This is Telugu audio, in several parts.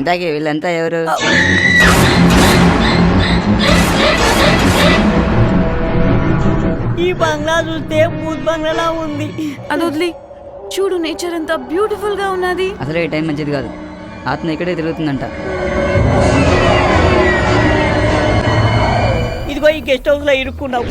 ఇందాకే వీళ్ళంతా ఎవరు? ఈ బంగ్లా చూస్తే భూత్ బంగ్లాలా ఉంది. అది వదిలి చూడు, నేచర్ ఎంత బ్యూటిఫుల్ గా ఉన్నది. అసలు ఈ టైం మంచిది కాదు, ఆత్మ ఇక్కడే తిరుగుతుందంట. ఇదిగో ఈ గెస్ట్ హౌస్ లో ఇరుక్కున్నావు.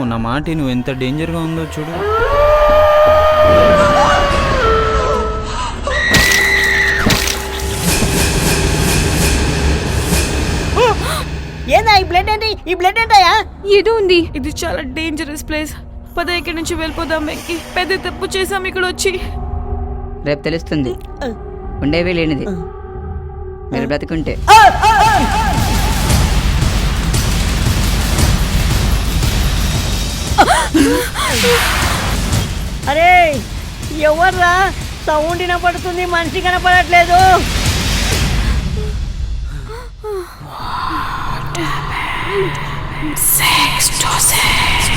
నా మాట నువ్వు ఎంత డేంజర్గా ఉందో చూడు. ఏందా ఈ బ్లడ్ ఏంటి? ఈ బ్లడ్ ఏంటయా? ఏదో ఉంది. ఇది చాలా డేంజరస్ ప్లేస్. పద ఇక్కడి నుంచి వెళ్ళిపోదాం. వెంకీ, పెద్ద తప్పు చేసాం ఇక్కడ వచ్చి. రేపు తెలుస్తుంది. ఉండేవి లేనిది మీరు బ్రతికుంటే. అరే ఎవర్రా? సౌండ్ వినపడుతుంది, మనిషి కనపడట్లేదు. Sex to sex.